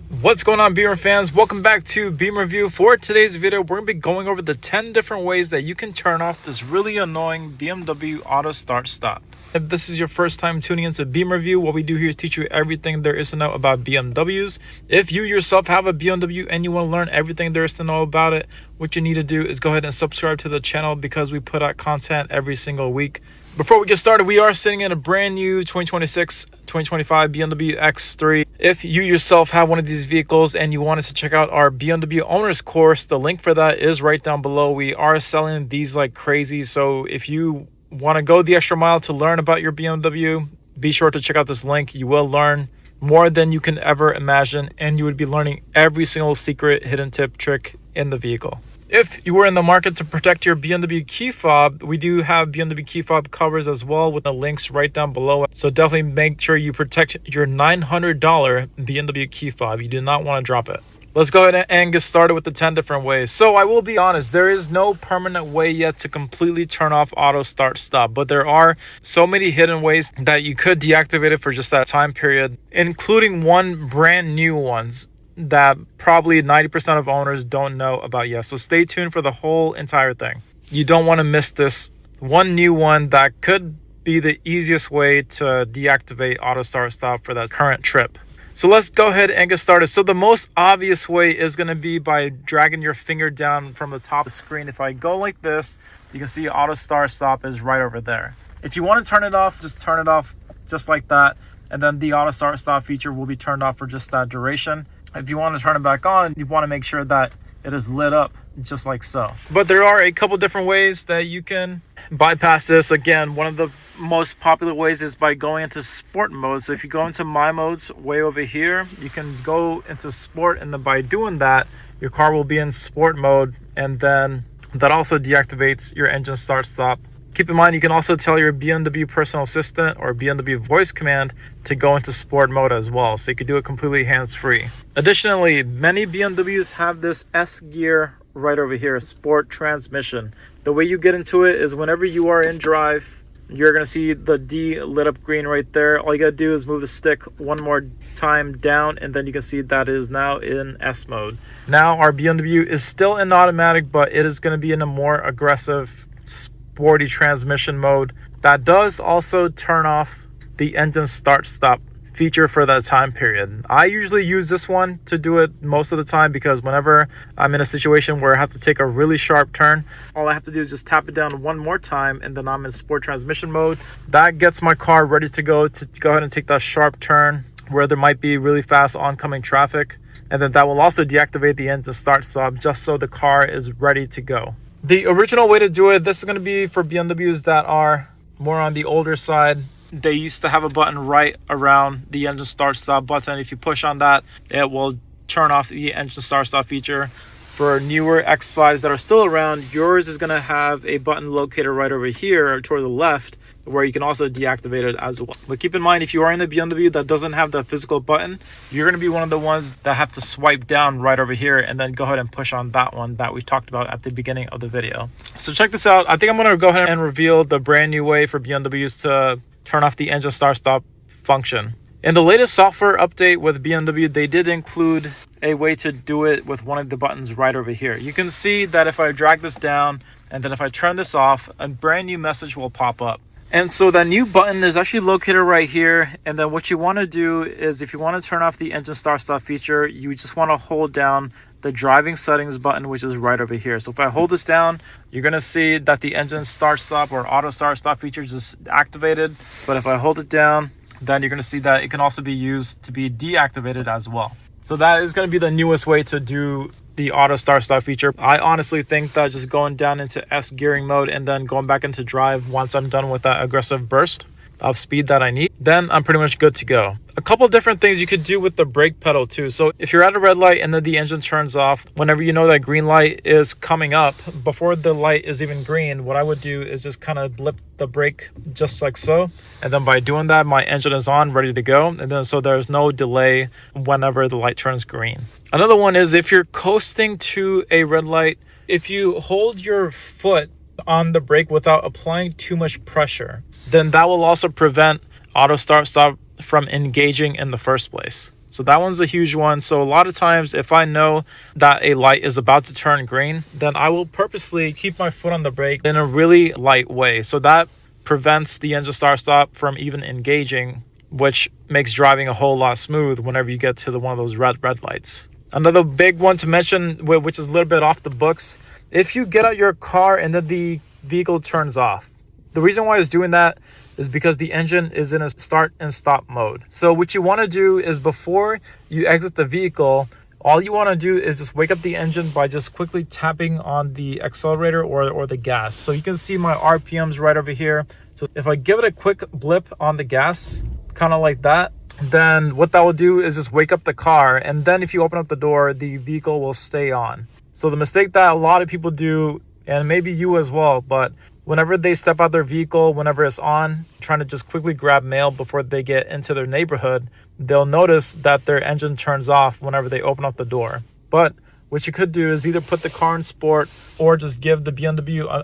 What's going on, Beamer fans? Welcome back to BeamerView. For today's video, we're going to be going over the 10 different ways that you can turn off this really annoying BMW Auto Start Stop. If this is your first time tuning into BeamerView, what we do here is teach you everything there is to know about BMWs. If you yourself have a BMW and you want to learn everything there is to know about it, what you need to do is go ahead and subscribe to the channel because we put out content every single week. Before we get started, we are sitting in a brand new 2025 BMW X3. If you yourself have one of these vehicles and you wanted to check out our BMW owners course, the link for that is right down below. We are selling these like crazy, so if you want to go the extra mile to learn about your BMW, be sure to check out this link. You will learn more than you can ever imagine, and you would be learning every single secret, hidden tip, trick in the vehicle. If you were in the market to protect your BMW key fob, we do have BMW key fob covers as well with the links right down below. So definitely make sure you protect your $900 BMW key fob. You do not want to drop it. Let's go ahead and get started with the 10 different ways. So I will be honest, there is no permanent way yet to completely turn off auto start stop, but there are so many hidden ways that you could deactivate it for just that time period, including one brand new ones that probably 90% of owners don't know about yet. So stay tuned for the whole entire thing. You don't want to miss this one new one that could be the easiest way to deactivate auto start stop for that current trip. So let's go ahead and get started. So the most obvious way is going to be by dragging your finger down from the top of the screen. If I go like this, you can see auto start stop is right over there. If you want to turn it off, just turn it off just like that. And then the auto start stop feature will be turned off for just that duration. If you want to turn it back on, you want to make sure that it is lit up just like so. But there are a couple different ways that you can bypass this. Again, one of the most popular ways is by going into sport mode. So if you go into my modes way over here, you can go into sport, and then by doing that, your car will be in sport mode, and then that also deactivates your engine start stop. Keep in mind, you can also tell your BMW personal assistant or BMW voice command to go into sport mode as well. So you could do it completely hands-free. Additionally, many BMWs have this S gear right over here, sport transmission. The way you get into it is whenever you are in drive, you're going to see the D lit up green right there. All you got to do is move the stick one more time down, and then you can see that is now in S mode. Now our BMW is still in automatic, but it is going to be in a more aggressive sporty transmission mode. That does also turn off the engine start stop feature for that time period. I usually use this one to do it most of the time because whenever I'm in a situation where I have to take a really sharp turn, all I have to do is just tap it down one more time, and then I'm in sport transmission mode. That gets my car ready to go ahead and take that sharp turn where there might be really fast oncoming traffic, and then that will also deactivate the engine start stop just so the car is ready to go. The original way to do it, this is going to be for BMWs that are more on the older side. They used to have a button right around the engine start stop button. If you push on that, it will turn off the engine start stop feature. For newer X5s that are still around, yours is going to have a button located right over here toward the left, where you can also deactivate it as well. But keep in mind, if you are in a BMW that doesn't have the physical button, you're going to be one of the ones that have to swipe down right over here and then go ahead and push on that one that we talked about at the beginning of the video. So check this out. I think I'm going to go ahead and reveal the brand new way for BMWs to turn off the engine start stop function. In the latest software update with BMW, they did include a way to do it with one of the buttons right over here. You can see that if I drag this down and then if I turn this off, a brand new message will pop up. And so that new button is actually located right here. And then what you want to do is, if you want to turn off the engine start stop feature, you just want to hold down the driving settings button, which is right over here. So if I hold this down, you're going to see that the engine start stop or auto start stop feature is just activated. But if I hold it down, then you're going to see that it can also be used to be deactivated as well. So that is going to be the newest way to do the auto start stop feature. I honestly think that just going down into S gearing mode and then going back into drive once I'm done with that aggressive burst of speed that I need, then I'm pretty much good to go. A couple different things you could do with the brake pedal too. So if you're at a red light and then the engine turns off, whenever you know that green light is coming up, before the light is even green, what I would do is just kind of blip the brake just like so. And then by doing that, my engine is on, ready to go. And then so there's no delay whenever the light turns green. Another one is if you're coasting to a red light, if you hold your foot on the brake without applying too much pressure, then that will also prevent auto start stop from engaging in the first place. So that one's a huge one. So a lot of times if I know that a light is about to turn green, then I will purposely keep my foot on the brake in a really light way. So that prevents the engine start stop from even engaging, which makes driving a whole lot smooth whenever you get to one of those red lights. Another big one to mention, which is a little bit off the books, if you get out your car and then the vehicle turns off. The reason why it's doing that is because the engine is in a start and stop mode. So what you want to do is before you exit the vehicle, all you want to do is just wake up the engine by just quickly tapping on the accelerator or the gas. So you can see my RPMs right over here. So if I give it a quick blip on the gas, kind of like that, then what that will do is just wake up the car. And then if you open up the door, the vehicle will stay on. So the mistake that a lot of people do, and maybe you as well, but whenever they step out their vehicle, whenever it's on, trying to just quickly grab mail before they get into their neighborhood, they'll notice that their engine turns off whenever they open up the door. But what you could do is either put the car in sport or just give the BMW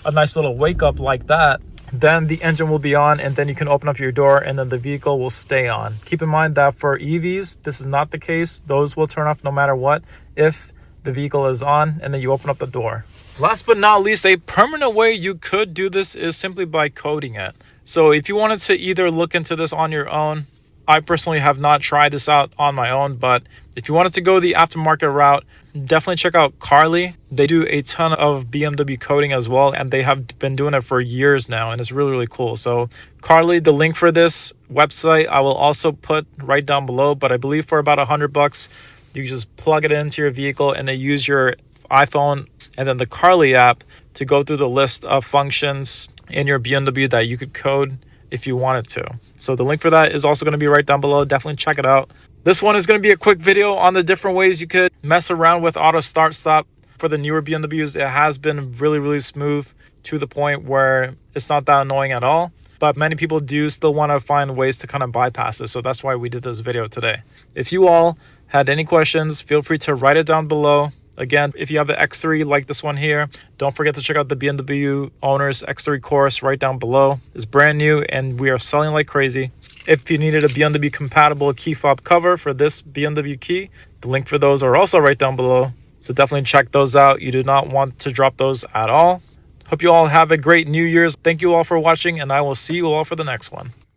a nice little wake up like that. Then the engine will be on, and then you can open up your door and then the vehicle will stay on. Keep in mind that for EVs, this is not the case. Those will turn off no matter what if the vehicle is on and then you open up the door. Last but not least, a permanent way you could do this is simply by coding it. So if you wanted to either look into this on your own, I personally have not tried this out on my own, but if you wanted to go the aftermarket route, definitely check out Carly. They do a ton of BMW coding as well, and they have been doing it for years now, and it's really cool. So Carly, the link for this website I will also put right down below, but I believe for about $100, you can just plug it into your vehicle and then use your iPhone and then the Carly app to go through the list of functions in your BMW that you could code if you wanted to. So the link for that is also going to be right down below. Definitely check it out. This one is going to be a quick video on the different ways you could mess around with Auto Start Stop. For the newer BMWs, it has been really smooth to the point where it's not that annoying at all. But many people do still want to find ways to kind of bypass it. So that's why we did this video today. If you all had any questions, feel free to write it down below. Again, if you have an X3 like this one here, don't forget to check out the BMW Owners X3 course right down below. It's brand new and we are selling like crazy. If you needed a BMW compatible key fob cover for this BMW key, the link for those are also right down below. So definitely check those out. You do not want to drop those at all. Hope you all have a great New Year's. Thank you all for watching, and I will see you all for the next one.